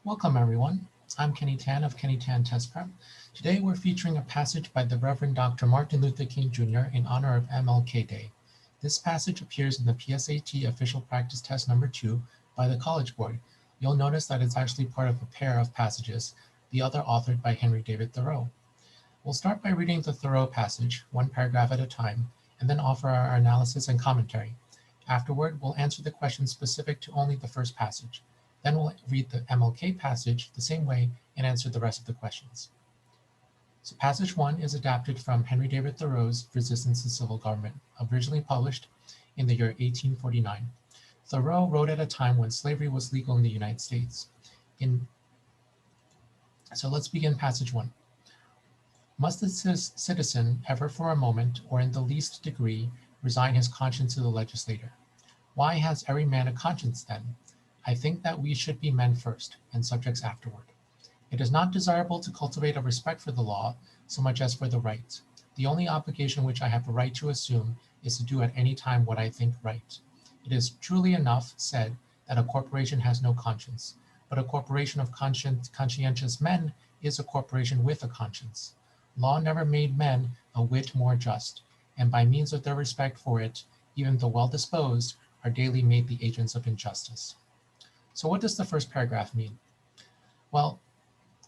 Welcome everyone. I'm Kenny Tan of Kenny Tan Test Prep. Today we're featuring a passage by the Reverend Dr. Martin Luther King Jr. in honor of MLK Day. This passage appears in the PSAT Official Practice Test number 2 by the College Board. You'll notice that it's actually part of a pair of passages, the other authored by Henry David Thoreau. We'll start by reading the Thoreau passage, one paragraph at a time, and then offer our analysis and commentary. Afterward, we'll answer the questions specific to only the first passage. Then we'll read the MLK passage the same way and answer the rest of the questions. So passage 1 is adapted from Henry David Thoreau's Resistance to Civil Government, originally published in the year 1849. Thoreau wrote at a time when slavery was legal in the United States. So let's begin passage 1. Must the citizen ever for a moment, or in the least degree, resign his conscience to the legislator? Why has every man a conscience then? I think that we should be men first, and subjects afterward. It is not desirable to cultivate a respect for the law so much as for the right. The only obligation which I have a right to assume is to do at any time what I think right. It is truly enough said that a corporation has no conscience, but a corporation of conscientious men is a corporation with a conscience. Law never made men a whit more just, and by means of their respect for it, even the well-disposed are daily made the agents of injustice. So what does the first paragraph mean? Well,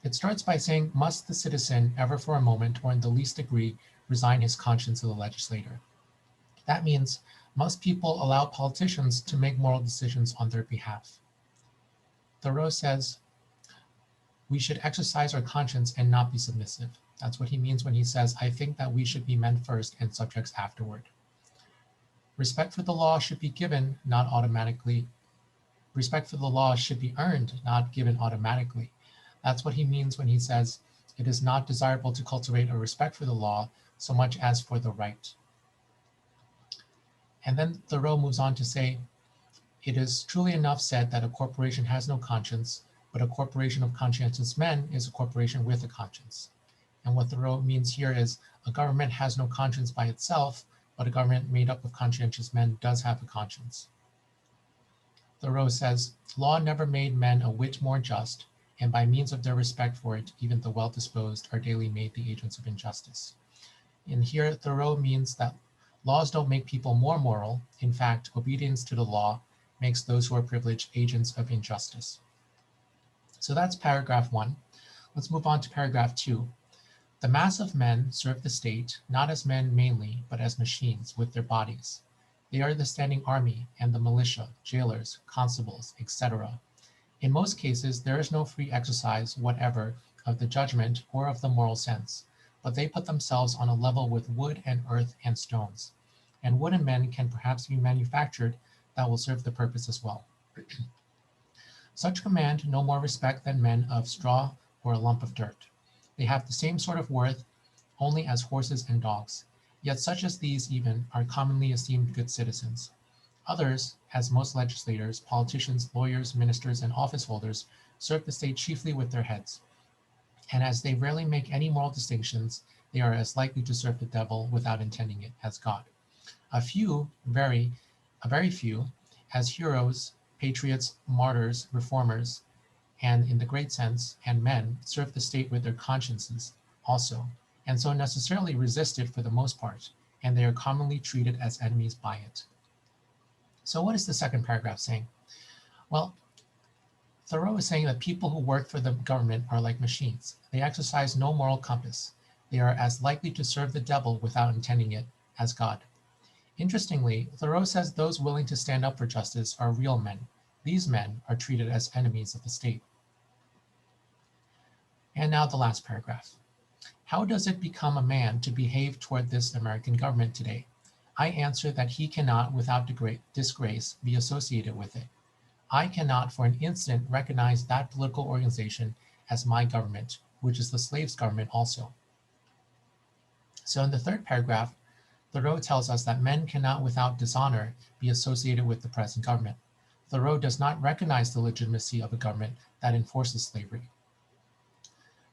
it starts by saying, must the citizen ever for a moment or in the least degree resign his conscience to the legislator? That means, must people allow politicians to make moral decisions on their behalf? Thoreau says, we should exercise our conscience and not be submissive. That's what he means when he says, I think that we should be men first and subjects afterward. Respect for the law should be given, not automatically. Respect for the law should be earned, not given automatically. That's what he means when he says, it is not desirable to cultivate a respect for the law so much as for the right. And then Thoreau moves on to say, it is truly enough said that a corporation has no conscience, but a corporation of conscientious men is a corporation with a conscience. And what Thoreau means here is a government has no conscience by itself, but a government made up of conscientious men does have a conscience. Thoreau says, law never made men a whit more just, and by means of their respect for it, even the well-disposed are daily made the agents of injustice. And here, Thoreau means that laws don't make people more moral. In fact, obedience to the law makes those who are privileged agents of injustice. So that's paragraph 1. Let's move on to paragraph 2. The mass of men serve the state, not as men mainly, but as machines with their bodies. They are the standing army and the militia, jailers, constables, etc. In most cases, there is no free exercise whatever of the judgment or of the moral sense, but they put themselves on a level with wood and earth and stones. And wooden men can perhaps be manufactured that will serve the purpose as well. Such command no more respect than men of straw or a lump of dirt. They have the same sort of worth only as horses and dogs. Yet such as these even are commonly esteemed good citizens. Others, as most legislators, politicians, lawyers, ministers, and office holders, serve the state chiefly with their heads. And as they rarely make any moral distinctions, they are as likely to serve the devil without intending it as God. A very few, as heroes, patriots, martyrs, reformers, and in the great sense, and men, serve the state with their consciences also, and so necessarily resist it for the most part, and they are commonly treated as enemies by it. So what is the second paragraph saying? Well, Thoreau is saying that people who work for the government are like machines. They exercise no moral compass. They are as likely to serve the devil without intending it as God. Interestingly, Thoreau says those willing to stand up for justice are real men. These men are treated as enemies of the state. And now the last paragraph. How does it become a man to behave toward this American government today? I answer that he cannot, without disgrace, be associated with it. I cannot for an instant recognize that political organization as my government, which is the slave's government also. So in the third paragraph, Thoreau tells us that men cannot without dishonor be associated with the present government. Thoreau does not recognize the legitimacy of a government that enforces slavery.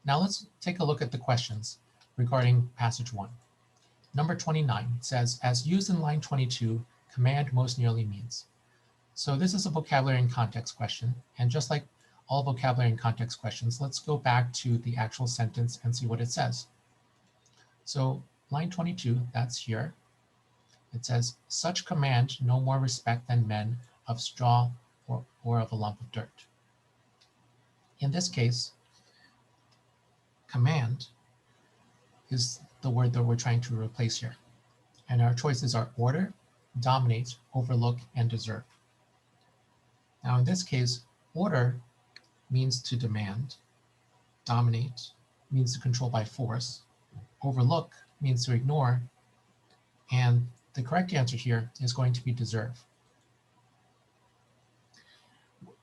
Now let's take a look at the questions regarding passage 1. Number 29 says, as used in line 22, command most nearly means. So this is a vocabulary and context question, and just like all vocabulary and context questions. Let's go back to the actual sentence and see what it says. So line 22, that's here. It says, such command no more respect than men of straw or of a lump of dirt. In this case, command is the word that we're trying to replace here. And our choices are order, dominate, overlook, and deserve. Now in this case, order means to demand, dominate means to control by force, overlook means to ignore, and the correct answer here is going to be deserve.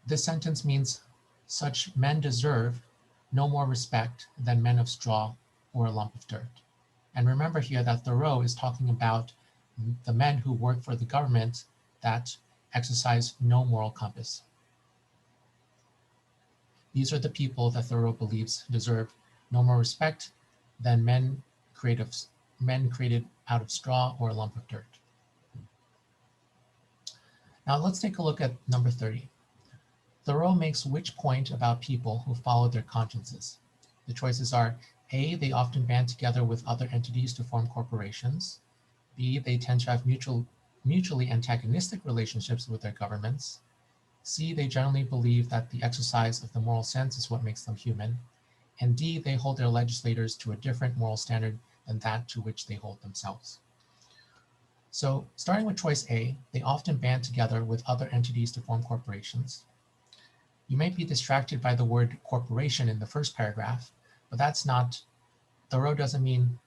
This sentence means such men deserve no more respect than men of straw or a lump of dirt. And remember here that Thoreau is talking about the men who work for the government that exercise no moral compass. These are the people that Thoreau believes deserve no more respect than men created out of straw or a lump of dirt. Now let's take a look at number 30. Thoreau makes which point about people who follow their consciences? The choices are A, they often band together with other entities to form corporations. B, they tend to have mutually antagonistic relationships with their governments. C, they generally believe that the exercise of the moral sense is what makes them human. And D, they hold their legislators to a different moral standard than that to which they hold themselves. So starting with choice A, they often band together with other entities to form corporations. You might be distracted by the word corporation in the first paragraph, but that's not, Thoreau doesn't mean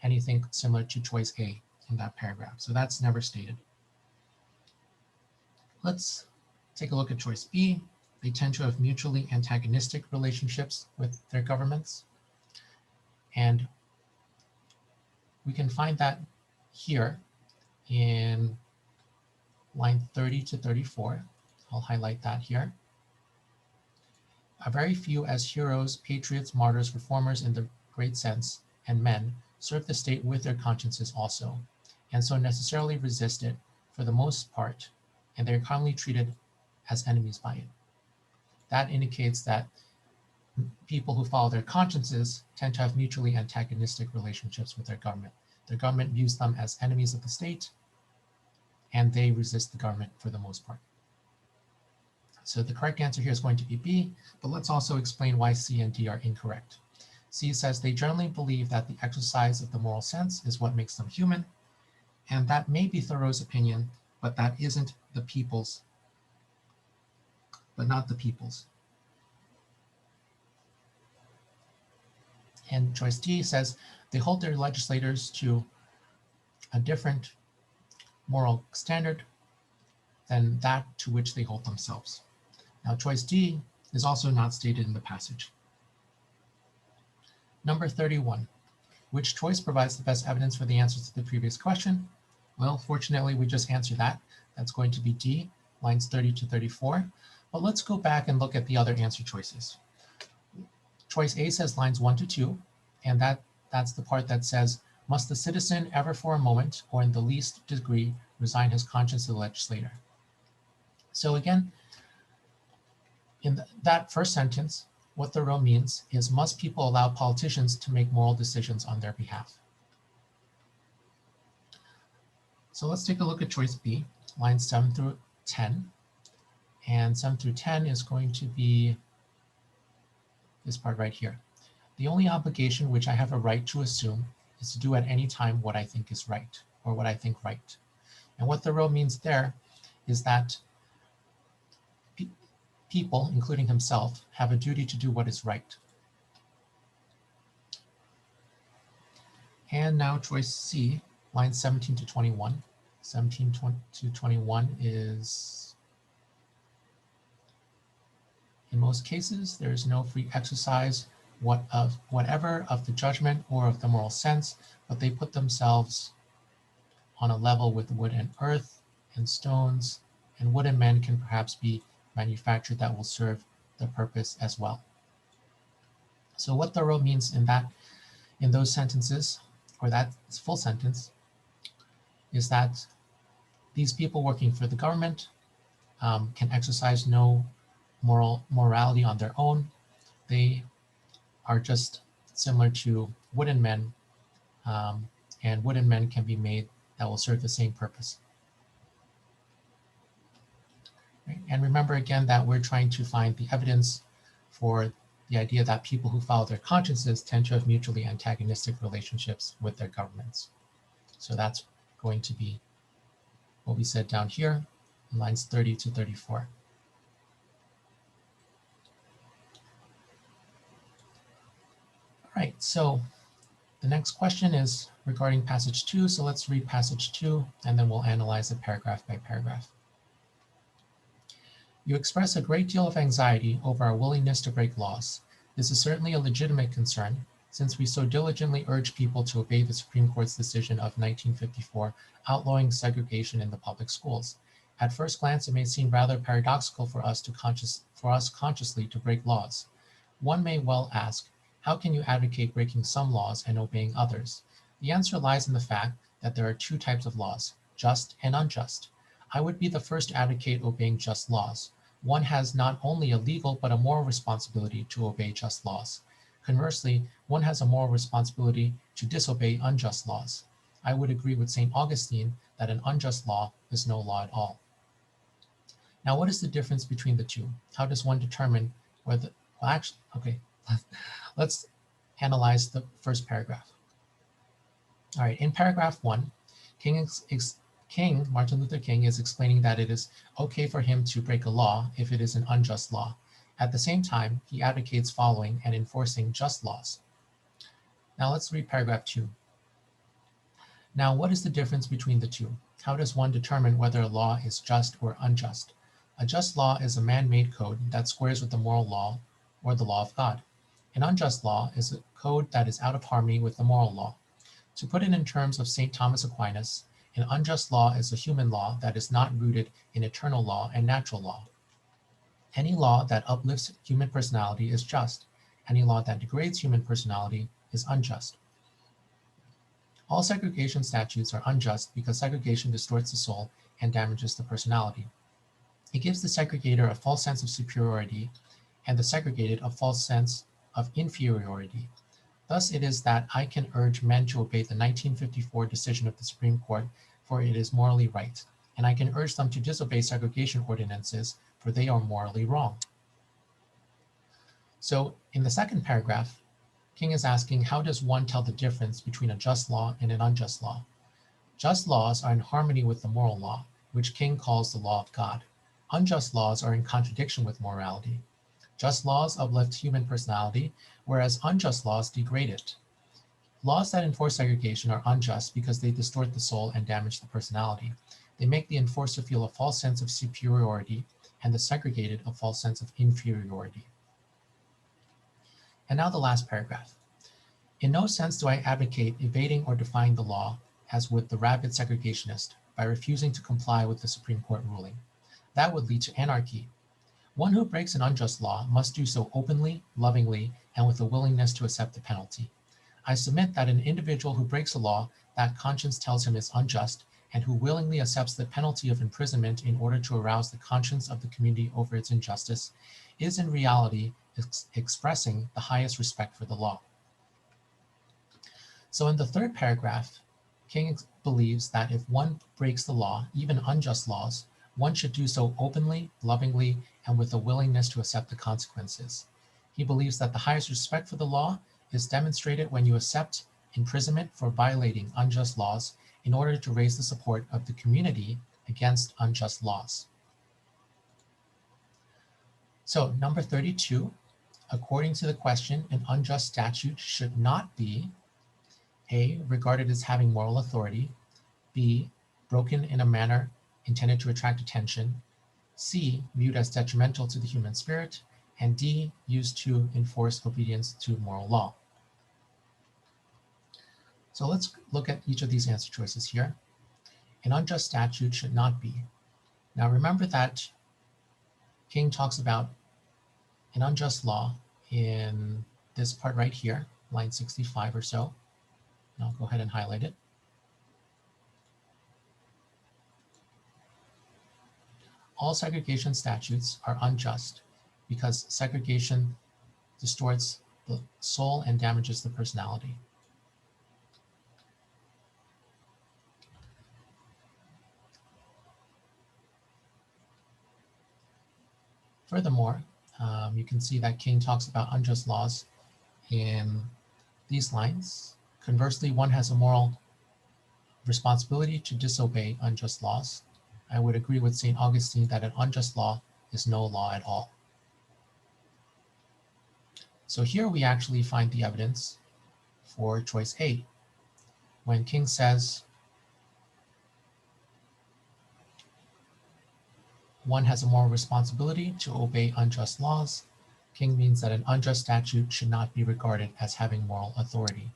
anything similar to choice A in that paragraph. So that's never stated. Let's take a look at choice B. They tend to have mutually antagonistic relationships with their governments. And we can find that here in line 30 to 34. I'll highlight that here. A very few as heroes, patriots, martyrs, reformers in the great sense, and men serve the state with their consciences also, and so necessarily resist it for the most part, and they are commonly treated as enemies by it. That indicates that people who follow their consciences tend to have mutually antagonistic relationships with their government. Their government views them as enemies of the state, and they resist the government for the most part. So the correct answer here is going to be B, but let's also explain why C and D are incorrect. C says they generally believe that the exercise of the moral sense is what makes them human, and that may be Thoreau's opinion, but that isn't the people's, but not the people's. And choice D says they hold their legislators to a different moral standard than that to which they hold themselves. Now, choice D is also not stated in the passage. Number 31, which choice provides the best evidence for the answers to the previous question? Well, fortunately, we just answered that. That's going to be D, lines 30 to 34. But let's go back and look at the other answer choices. Choice A says lines 1 to 2, and that's the part that says, must the citizen ever for a moment or in the least degree resign his conscience to the legislator? So again, in that first sentence, what Thoreau means is, must people allow politicians to make moral decisions on their behalf? So let's take a look at choice B, lines 7 through 10. And 7 through 10 is going to be this part right here. The only obligation which I have a right to assume is to do at any time what I think is right, or what I think right. And what Thoreau means there is that people, including himself, have a duty to do what is right. And now choice C, lines 17 to 21. 17 to 21 is, in most cases, there is no free exercise whatever of the judgment or of the moral sense, but they put themselves on a level with wood and earth and stones, and wood and men can perhaps be manufactured that will serve the purpose as well. So what Thoreau means in those sentences, or that full sentence, is that these people working for the government can exercise no morality on their own. They are just similar to wooden men, and wooden men can be made that will serve the same purpose. Right? And remember again that we're trying to find the evidence for the idea that people who follow their consciences tend to have mutually antagonistic relationships with their governments. So that's going to be what we said down here, lines 30 to 34. All right, so the next question is regarding passage 2. So let's read passage 2, and then we'll analyze it paragraph by paragraph. You express a great deal of anxiety over our willingness to break laws. This is certainly a legitimate concern, since we so diligently urge people to obey the Supreme Court's decision of 1954 outlawing segregation in the public schools. At first glance, it may seem rather paradoxical for us consciously to break laws. One may well ask, how can you advocate breaking some laws and obeying others? The answer lies in the fact that there are two types of laws, just and unjust. I would be the first to advocate obeying just laws. One has not only a legal but a moral responsibility to obey just laws. Conversely, one has a moral responsibility to disobey unjust laws. I would agree with St. Augustine that an unjust law is no law at all. Now, what is the difference between the two? How does one determine whether, well, actually, okay, let's analyze the first paragraph. All right, in paragraph 1, Martin Luther King, is explaining that it is okay for him to break a law if it is an unjust law. At the same time, he advocates following and enforcing just laws. Now let's read paragraph 2. Now, what is the difference between the two? How does one determine whether a law is just or unjust? A just law is a man-made code that squares with the moral law or the law of God. An unjust law is a code that is out of harmony with the moral law. To put it in terms of St. Thomas Aquinas, an unjust law is a human law that is not rooted in eternal law and natural law. Any law that uplifts human personality is just. Any law that degrades human personality is unjust. All segregation statutes are unjust because segregation distorts the soul and damages the personality. It gives the segregator a false sense of superiority and the segregated a false sense of inferiority. Thus it is that I can urge men to obey the 1954 decision of the Supreme Court, for it is morally right, and I can urge them to disobey segregation ordinances, for they are morally wrong. So in the second paragraph, King is asking, how does one tell the difference between a just law and an unjust law? Just laws are in harmony with the moral law, which King calls the law of God. Unjust laws are in contradiction with morality. Just laws uplift human personality, whereas unjust laws degrade it. Laws that enforce segregation are unjust because they distort the soul and damage the personality. They make the enforcer feel a false sense of superiority and the segregated a false sense of inferiority. And now the last paragraph. In no sense do I advocate evading or defying the law, as with the rabid segregationist, by refusing to comply with the Supreme Court ruling. That would lead to anarchy. One who breaks an unjust law must do so openly, lovingly, and with a willingness to accept the penalty. I submit that an individual who breaks a law that conscience tells him is unjust and who willingly accepts the penalty of imprisonment in order to arouse the conscience of the community over its injustice is in reality expressing the highest respect for the law. So in the third paragraph, King believes that if one breaks the law, even unjust laws, one should do so openly, lovingly, and with a willingness to accept the consequences. He believes that the highest respect for the law is demonstrated when you accept imprisonment for violating unjust laws in order to raise the support of the community against unjust laws. So number 32, according to the question, an unjust statute should not be A, regarded as having moral authority, B, broken in a manner intended to attract attention, C, viewed as detrimental to the human spirit, and D, used to enforce obedience to moral law. So let's look at each of these answer choices here. An unjust statute should not be. Now remember that King talks about an unjust law in this part right here, line 65 or so. And I'll go ahead and highlight it. All segregation statutes are unjust because segregation distorts the soul and damages the personality. Furthermore, you can see that King talks about unjust laws in these lines. Conversely, one has a moral responsibility to disobey unjust laws. I would agree with St. Augustine that an unjust law is no law at all. So here we actually find the evidence for choice A. When King says one has a moral responsibility to obey unjust laws, King means that an unjust statute should not be regarded as having moral authority.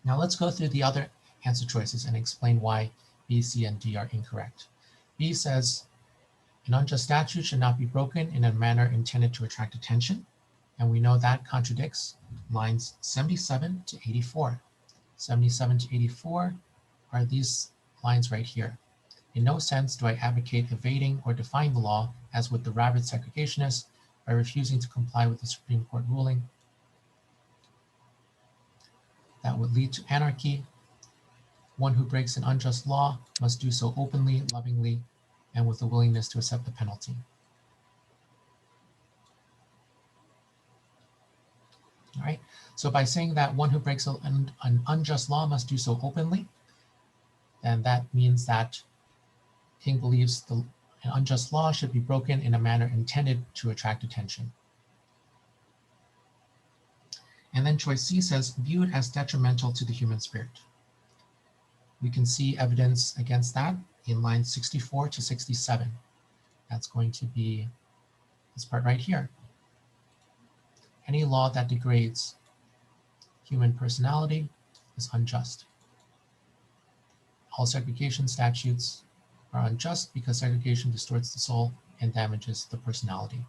Now let's go through the other answer choices and explain why B, C, and D are incorrect. B says an unjust statute should not be broken in a manner intended to attract attention, and we know that contradicts lines 77 to 84. 77 to 84 are these lines right here. In no sense do I advocate evading or defying the law, as with the rabid segregationists, by refusing to comply with the Supreme Court ruling. That would lead to anarchy. One who breaks an unjust law must do so openly, lovingly, and with a willingness to accept the penalty. All right, so by saying that one who breaks an unjust law must do so openly, then that means that King believes an unjust law should be broken in a manner intended to attract attention. And then choice C says, viewed as detrimental to the human spirit. We can see evidence against that in lines 64 to 67. That's going to be this part right here. Any law that degrades human personality is unjust. All segregation statutes are unjust because segregation distorts the soul and damages the personality.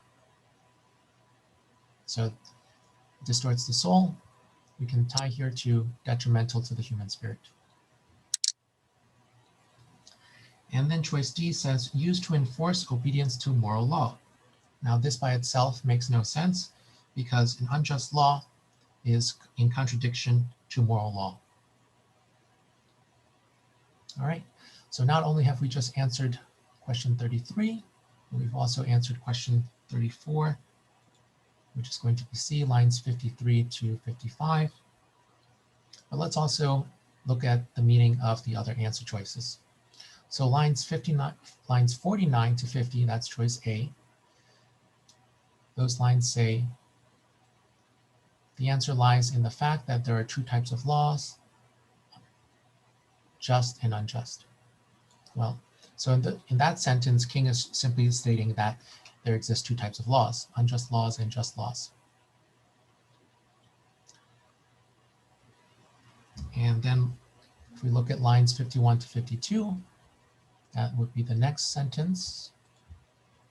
So distorts the soul, we can tie here to detrimental to the human spirit. And then choice D says, used to enforce obedience to moral law. Now this by itself makes no sense because an unjust law is in contradiction to moral law. All right, so not only have we just answered question 33, but we've also answered question 34, which is going to be C, lines 53 to 55. But let's also look at the meaning of the other answer choices. So lines 49 to 50, that's choice A. Those lines say, the answer lies in the fact that there are two types of laws, just and unjust. Well, so in that sentence, King is simply stating that there exist two types of laws, unjust laws and just laws. And then if we look at lines 51 to 52, that would be the next sentence,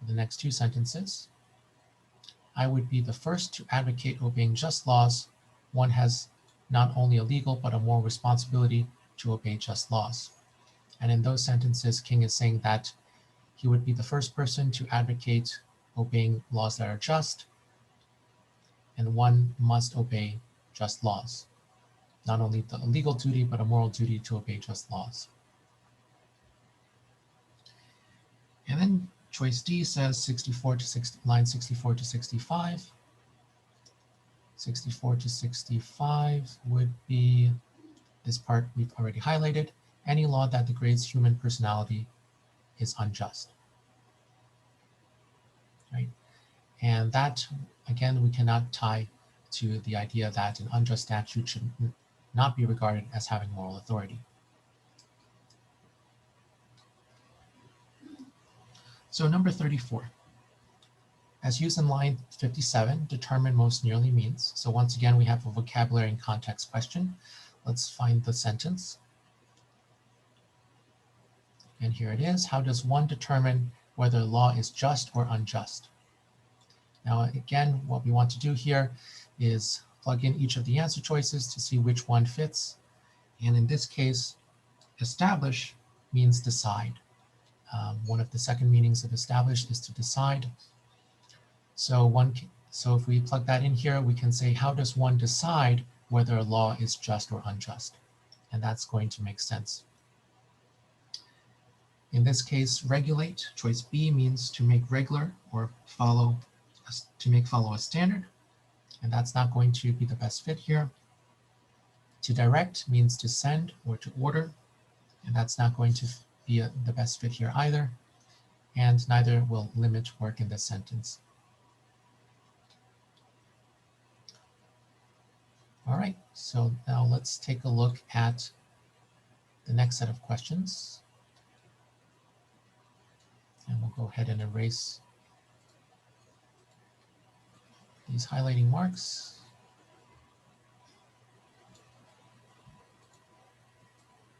the next two sentences. I would be the first to advocate obeying just laws. One has not only a legal but a moral responsibility to obey just laws. And in those sentences, King is saying that he would be the first person to advocate obeying laws that are just, and one must obey just laws. Not only the legal duty, but a moral duty to obey just laws. And then choice D says 64 to 60, line 64 to 65. 64 to 65 would be this part we've already highlighted. Any law that degrades human personality is unjust. Right? And that, again, we cannot tie to the idea that an unjust statute should not be regarded as having moral authority. So number 34, as used in line 57, determine most nearly means. So once again, we have a vocabulary and context question. Let's find the sentence. And here it is. How does one determine whether a law is just or unjust? Now, again, what we want to do here is plug in each of the answer choices to see which one fits. And in this case, establish means decide. One of the second meanings of establish is to decide. So if we plug that in here, we can say, how does one decide whether a law is just or unjust? And that's going to make sense. In this case, regulate, choice B, means to make regular or follow a standard. And that's not going to be the best fit here. To direct means to send or to order. And that's not going to be the best fit here either. And neither will limit work in this sentence. All right, so now let's take a look at the next set of questions. And we'll go ahead and erase these highlighting marks.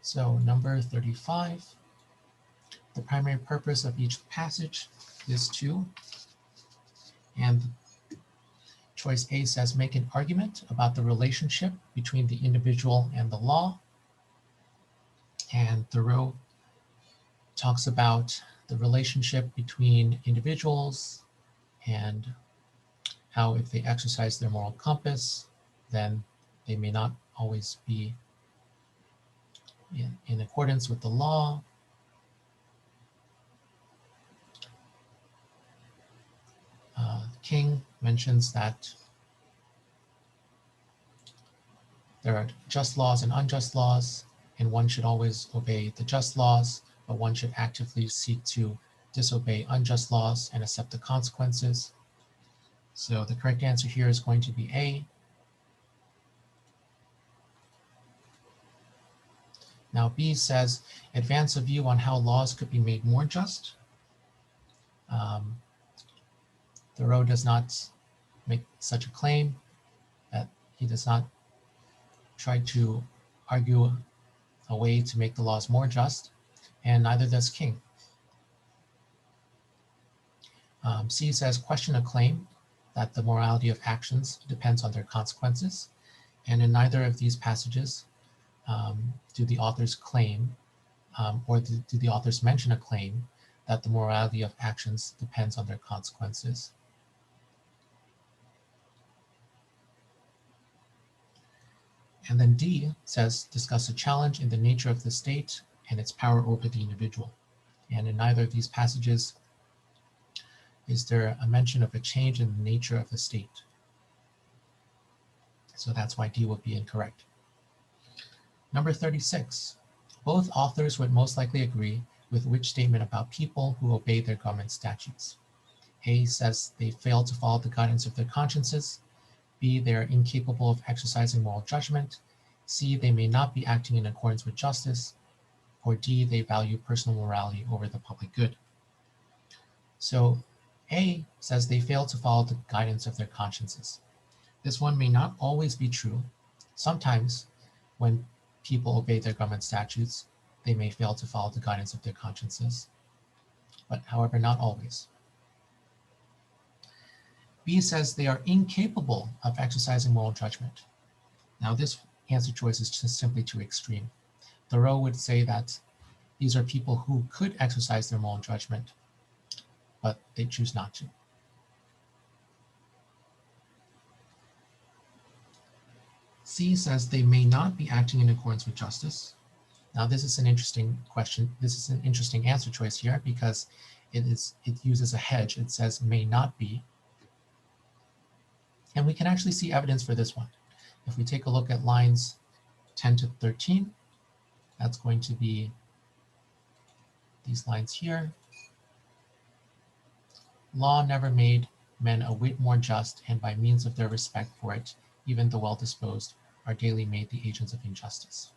So number 35, the primary purpose of each passage is to, and choice A says make an argument about the relationship between the individual and the law. And Thoreau talks about the relationship between individuals and how if they exercise their moral compass, then they may not always be in accordance with the law. King mentions that there are just laws and unjust laws, and one should always obey the just laws, but one should actively seek to disobey unjust laws and accept the consequences. So the correct answer here is going to be A. Now B says, advance a view on how laws could be made more just. Thoreau does not make such a claim, that he does not try to argue a way to make the laws more just, and neither does King. C says, question a claim that the morality of actions depends on their consequences. And in neither of these passages do the authors claim, or do the authors mention a claim that the morality of actions depends on their consequences. And then D says, discuss a challenge in the nature of the state and its power over the individual. And in neither of these passages is there a mention of a change in the nature of the state. So that's why D would be incorrect. Number 36, both authors would most likely agree with which statement about people who obey their government statutes. A says they fail to follow the guidance of their consciences. B, they are incapable of exercising moral judgment. C, they may not be acting in accordance with justice. Or D, they value personal morality over the public good. So A says they fail to follow the guidance of their consciences. This one may not always be true. Sometimes when people obey their government statutes, they may fail to follow the guidance of their consciences, but however, not always. B says they are incapable of exercising moral judgment. Now this answer choice is just simply too extreme. Thoreau would say that these are people who could exercise their moral judgment, but they choose not to. C says they may not be acting in accordance with justice. Now this is an interesting question. This is an interesting answer choice here because it uses a hedge. It says may not be. And we can actually see evidence for this one. If we take a look at lines 10 to 13, that's going to be these lines here. Law never made men a whit more just, and by means of their respect for it, even the well-disposed are daily made the agents of injustice.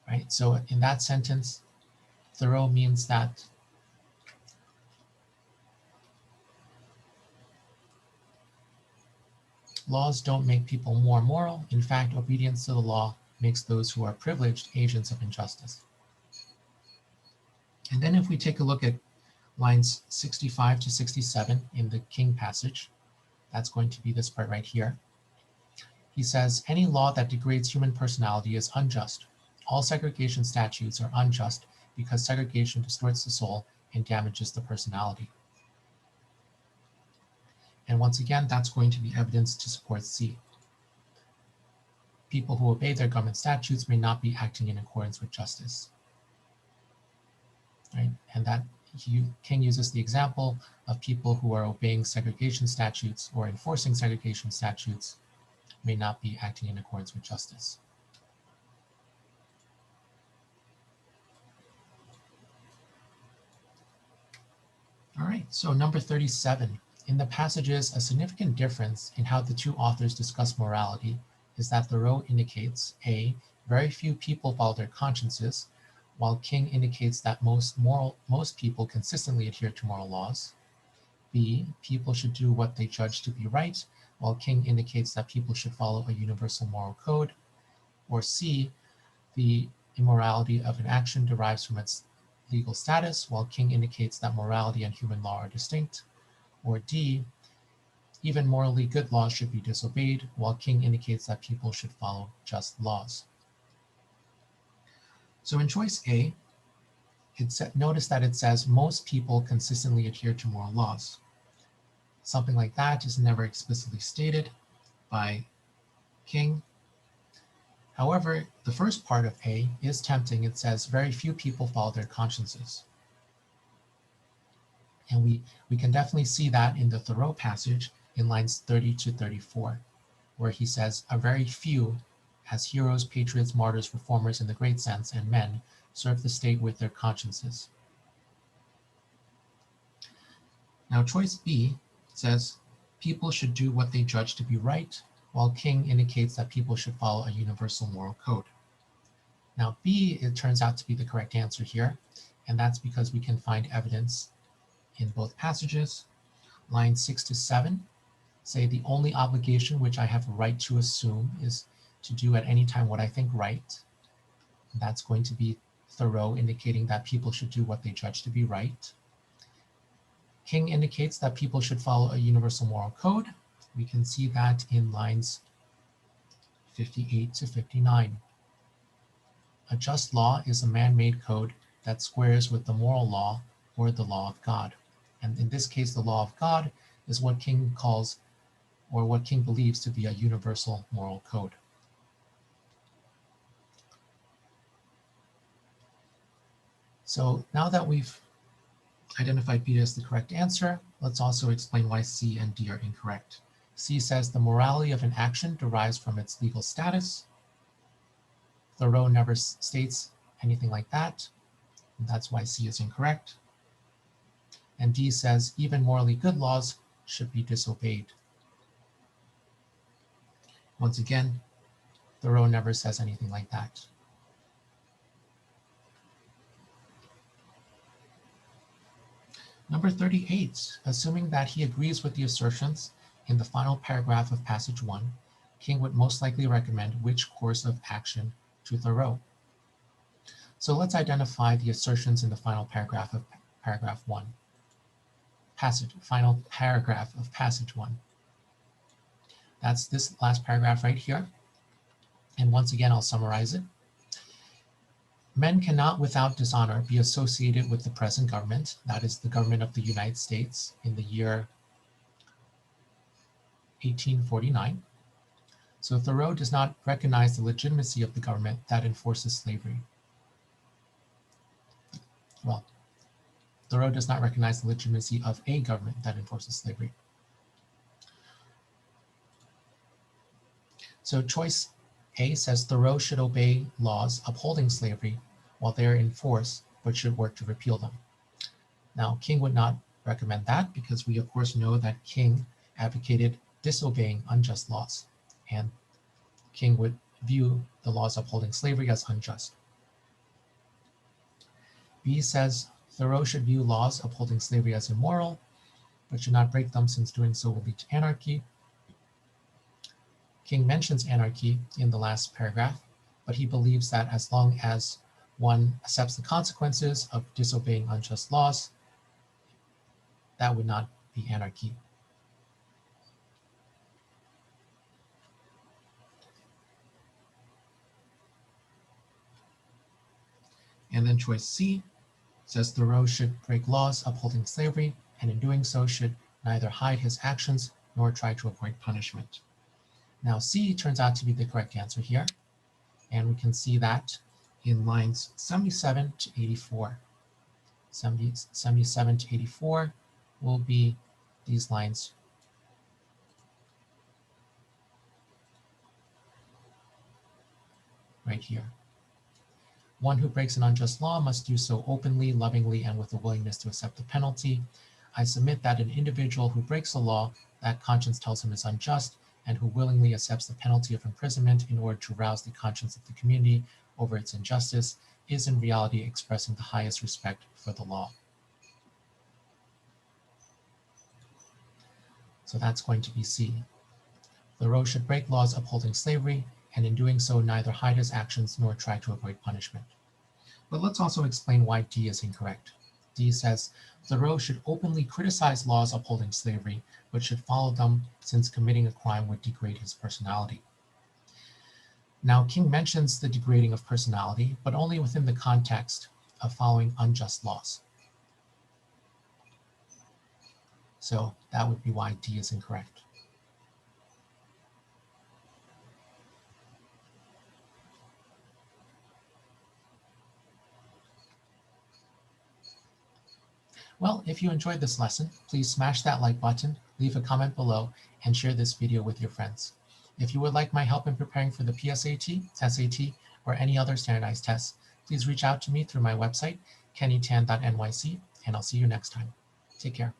Right? So in that sentence, Thoreau means that laws don't make people more moral. In fact, obedience to the law makes those who are privileged agents of injustice. And then if we take a look at lines 65 to 67 in the King passage, that's going to be this part right here. He says, any law that degrades human personality is unjust. All segregation statutes are unjust because segregation distorts the soul and damages the personality. And once again, that's going to be evidence to support C. People who obey their government statutes may not be acting in accordance with justice. Right? And that King uses the example of people who are obeying segregation statutes or enforcing segregation statutes may not be acting in accordance with justice. All right, so number 37. In the passages, a significant difference in how the two authors discuss morality is that Thoreau indicates A, very few people follow their consciences, while King indicates that most people consistently adhere to moral laws. B, people should do what they judge to be right, while King indicates that people should follow a universal moral code. Or C, the immorality of an action derives from its legal status, while King indicates that morality and human law are distinct. Or D, even morally good laws should be disobeyed, while King indicates that people should follow just laws. So in choice A, notice that it says most people consistently adhere to moral laws. Something like that is never explicitly stated by King. However, the first part of A is tempting. It says very few people follow their consciences. And we can definitely see that in the Thoreau passage in lines 30 to 34, where he says, a very few, as heroes, patriots, martyrs, reformers in the great sense, and men, serve the state with their consciences. Now choice B says, people should do what they judge to be right, while King indicates that people should follow a universal moral code. Now B, it turns out to be the correct answer here, and that's because we can find evidence in both passages. Lines 6 to 7 say the only obligation which I have a right to assume is to do at any time what I think right. And that's going to be Thoreau indicating that people should do what they judge to be right. King indicates that people should follow a universal moral code. We can see that in lines 58 to 59. A just law is a man-made code that squares with the moral law or the law of God. And in this case, the law of God is what King calls, or what King believes to be, a universal moral code. So now that we've identified B as the correct answer, let's also explain why C and D are incorrect. C says the morality of an action derives from its legal status. Thoreau never states anything like that, and that's why C is incorrect. And D says even morally good laws should be disobeyed. Once again, Thoreau never says anything like that. Number 38, assuming that he agrees with the assertions in the final paragraph of passage 1, King would most likely recommend which course of action to Thoreau. So let's identify the assertions in the final paragraph of paragraph 1. Final paragraph of passage 1. That's this last paragraph right here. And once again, I'll summarize it. Men cannot without dishonor be associated with the present government, that is the government of the United States in the year 1849. So Thoreau does not recognize the legitimacy of the government that enforces slavery. Well, Thoreau does not recognize the legitimacy of a government that enforces slavery. So choice A says Thoreau should obey laws upholding slavery while they are in force, but should work to repeal them. Now, King would not recommend that because we of course know that King advocated disobeying unjust laws, and King would view the laws upholding slavery as unjust. B says Thoreau should view laws upholding slavery as immoral, but should not break them since doing so will lead to anarchy. King mentions anarchy in the last paragraph, but he believes that as long as one accepts the consequences of disobeying unjust laws, that would not be anarchy. And then choice C says Thoreau should break laws upholding slavery, and in doing so should neither hide his actions nor try to avoid punishment. Now C turns out to be the correct answer here, and we can see that in lines 77 to 84. 77 to 84 will be these lines right here. One who breaks an unjust law must do so openly, lovingly, and with a willingness to accept the penalty. I submit that an individual who breaks a law that conscience tells him is unjust and who willingly accepts the penalty of imprisonment in order to rouse the conscience of the community over its injustice is in reality expressing the highest respect for the law. So that's going to be C. Thoreau should break laws upholding slavery, and in doing so neither hide his actions nor try to avoid punishment. But let's also explain why D is incorrect. D says, Thoreau should openly criticize laws upholding slavery, but should follow them since committing a crime would degrade his personality. Now, King mentions the degrading of personality, but only within the context of following unjust laws. So that would be why D is incorrect. Well, if you enjoyed this lesson, please smash that like button, leave a comment below, and share this video with your friends. If you would like my help in preparing for the PSAT, SAT, or any other standardized tests, please reach out to me through my website, kennytan.nyc, and I'll see you next time. Take care.